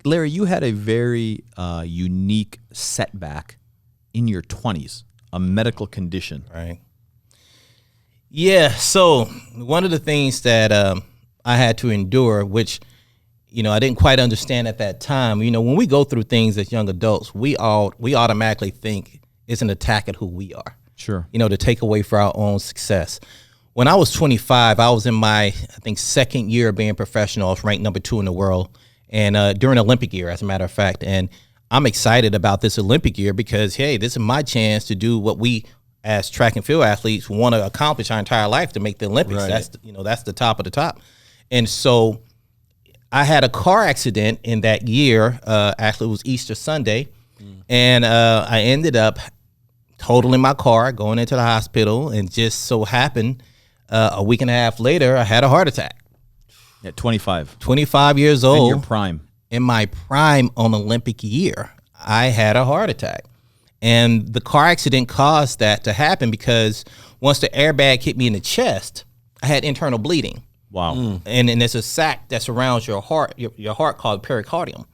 Larry, you had a very unique setback in your 20s, a medical condition. Right. Yeah. So one of the things that I had to endure, which, I didn't quite understand at that time, when we go through things as young adults, we automatically think it's an attack at who we are. Sure. To take away for our own success. When I was 25, I was in my, I think, second year of being professional. I was ranked number 2 in the world, and during Olympic year, as a matter of fact. And I'm excited about this Olympic year because, hey, this is my chance to do what we as track and field athletes want to accomplish our entire life to make the Olympics. Right. That's the top of the top. And so I had a car accident in that year. Actually, it was Easter Sunday, and I ended up totaling my car, going into the hospital, and just so happened a week and a half later, I had a heart attack. At 25. 25 years old. In your prime. In my prime on Olympic year, I had a heart attack. And the car accident caused that to happen because once the airbag hit me in the chest, I had internal bleeding. Wow. And there's a sac that surrounds your heart, your heart called pericardium.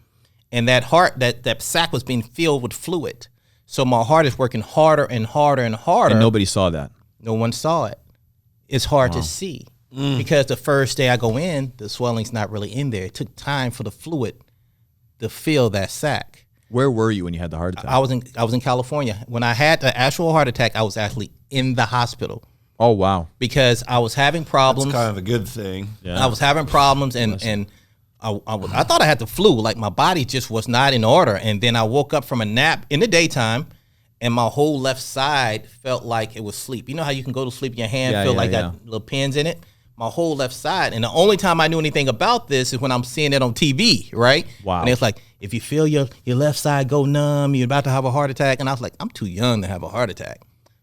And that heart, that sac was being filled with fluid. So my heart is working harder and harder and harder. And nobody saw that. No one saw it. It's hard to see because the first day I go in, the swelling's not really in there. It took time for the fluid to fill that sac. Where were you when you had the heart attack? I was in California. When I had the actual heart attack, I was actually in the hospital. Oh, wow. Because I was having problems. That's kind of a good thing. Yeah. I was having problems, and I thought I had the flu. Like, my body just was not in order. And then I woke up from a nap in the daytime, and my whole left side felt like it was sleep. You know how you can go to sleep and your hand got little pins in it? My whole left side. And the only time I knew anything about this is when I'm seeing it on TV, right? Wow. And it's like, if you feel your left side go numb, you're about to have a heart attack. And I was like, I'm too young to have a heart attack.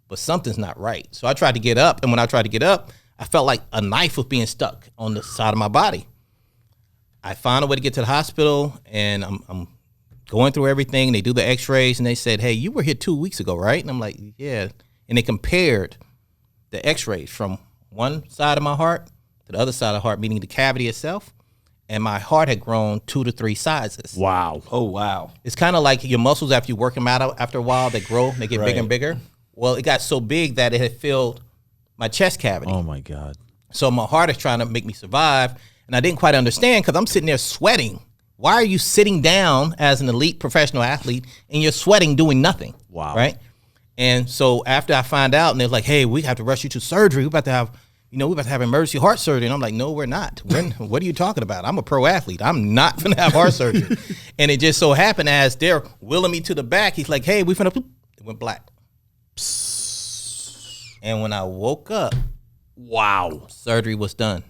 But something's not right. So I tried to get up. And when I tried to get up, I felt like a knife was being stuck on the side of my body. I found a way to get to the hospital, and I'm going through everything. They do the x-rays, and they said, hey, you were here 2 weeks ago, right? And I'm like, yeah. And they compared the x-rays from one side of my heart to the other side of the heart, meaning the cavity itself, and my heart had grown 2 to 3 sizes. Wow. Oh, wow. It's kind of like your muscles after you work them out after a while, they grow, they get bigger and bigger. Well, it got so big that it had filled my chest cavity. Oh, my God. So my heart is trying to make me survive, and I didn't quite understand because I'm sitting there sweating. Why are you sitting down as an elite professional athlete and you're sweating doing nothing? Wow. Right? And so after I find out, and they're like, hey, we have to rush you to surgery. We're about to have emergency heart surgery. And I'm like, no, we're not. What are you talking about? I'm a pro athlete. I'm not going to have heart surgery. And it just so happened as they're wheeling me to the back, he's like, hey, we finna, it went black. And when I woke up, wow, surgery was done.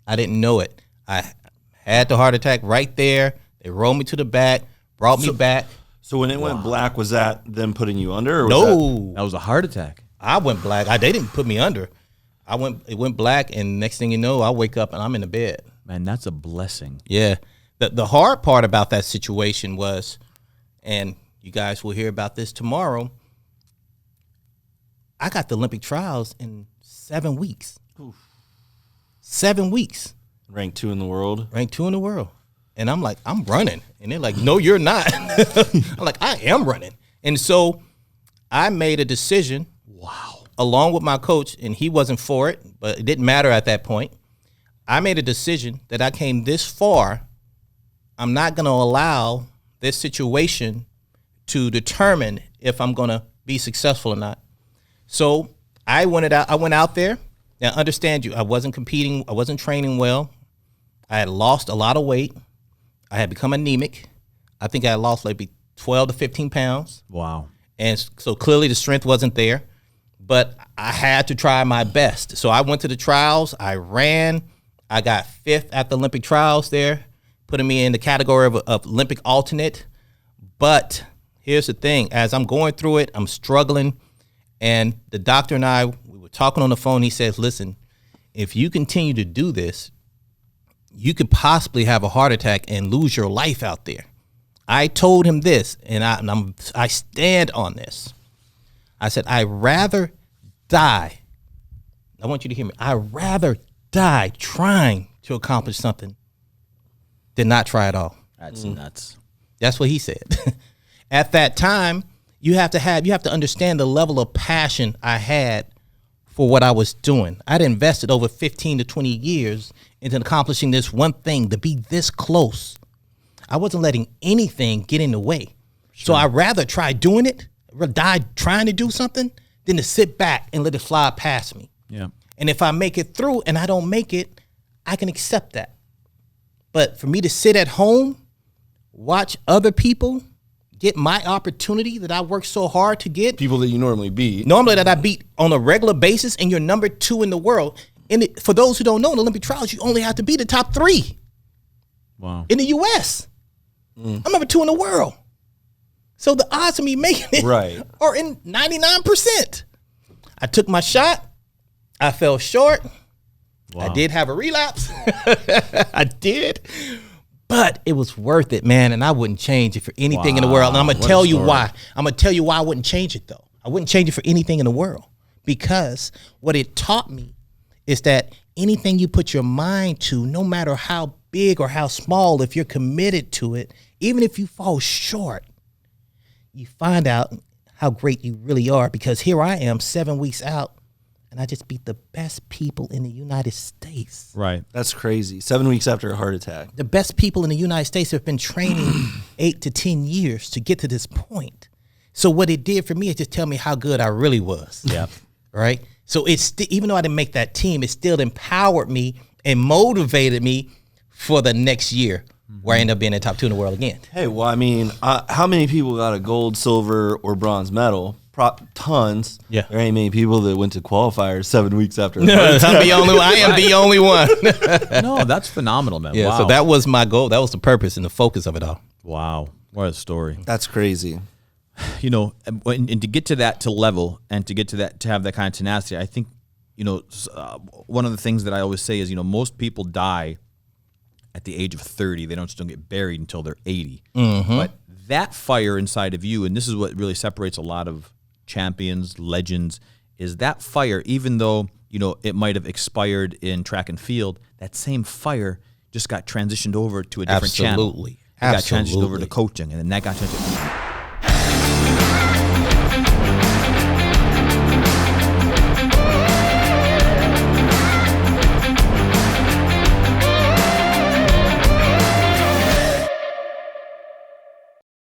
I didn't know it. I had the heart attack right there. They rolled me to the back, brought me back. So when it went black, was that them putting you under? Or No. That was a heart attack. I went black. They didn't put me under. It went black, and next thing you know, I wake up and I'm in the bed. Man, that's a blessing. Yeah. The hard part about that situation was, and you guys will hear about this tomorrow, I got the Olympic trials in 7 weeks. Oof. 7 weeks. Ranked 2 in the world. Ranked 2 in the world. And I'm like, I'm running. And they're like, no, you're not. I'm like, I am running. And so I made a decision. Wow. Along with my coach, and he wasn't for it, but it didn't matter at that point. I made a decision that I came this far. I'm not going to allow this situation to determine if I'm going to be successful or not. So I went out there. Now, understand I wasn't competing. I wasn't training well. I had lost a lot of weight. I had become anemic. I think I had lost maybe 12 to 15 pounds. Wow. And so clearly the strength wasn't there, but I had to try my best. So I went to the trials. I ran. I got 5th at the Olympic trials there, putting me in the category of Olympic alternate. But here's the thing. As I'm going through it, I'm struggling. And the doctor and I, we were talking on the phone. He says, listen, if you continue to do this, you could possibly have a heart attack and lose your life out there. I told him this, and I stand on this. I said, I'd rather die. I want you to hear me. I'd rather die trying to accomplish something than not try at all. That's nuts. That's what he said. At that time, you have to understand the level of passion I had for what I was doing. I'd invested over 15 to 20 years into accomplishing this one thing, to be this close. I wasn't letting anything get in the way. Sure. So I'd rather try doing it, die trying to do something, than to sit back and let it fly past me. Yeah. And if I make it through and I don't make it, I can accept that. But for me to sit at home, watch other people get my opportunity that I worked so hard to get. People that you normally beat. Normally that I beat on a regular basis, and you're number 2 in the world. And for those who don't know, in Olympic trials, you only have to be the top 3. Wow. In the U.S. I'm number 2 in the world. So the odds of me making it are in 99%. I took my shot. I fell short. Wow. I did have a relapse. I did. But it was worth it, man, and I wouldn't change it for anything in the world. And I'm going to tell you why. I'm going to tell you why I wouldn't change it, though. I wouldn't change it for anything in the world, because what it taught me is that anything you put your mind to, no matter how big or how small, if you're committed to it, even if you fall short, you find out how great you really are. Because here I am 7 weeks out, and I just beat the best people in the United States. Right. That's crazy. 7 weeks after a heart attack. The best people in the United States have been training 8 to 10 years to get to this point. So what it did for me is just tell me how good I really was. Yeah. Right? So it's even though I didn't make that team, it still empowered me and motivated me for the next year, where I ended up being in the top 2 in the world again. Hey, well, I mean, how many people got a gold, silver, or bronze medal? Tons. Yeah. There ain't many people that went to qualifiers 7 weeks after. I'm the only one. I am the only one. No, that's phenomenal, man. Yeah, wow. so that was my goal. That was the purpose and the focus of it all. Wow. What a story. That's crazy. You know, and to get to that level, and to get to that, to have that kind of tenacity, I think, you know, one of the things that I always say is, you know, most people die at the age of 30. They don't get buried until they're 80. Mm-hmm. But that fire inside of you, and this is what really separates a lot of champions, legends, is that fire, even though, you know, it might have expired in track and field, that same fire just got transitioned over to a different channel. Absolutely. It got transitioned over to coaching, and then that got transitioned.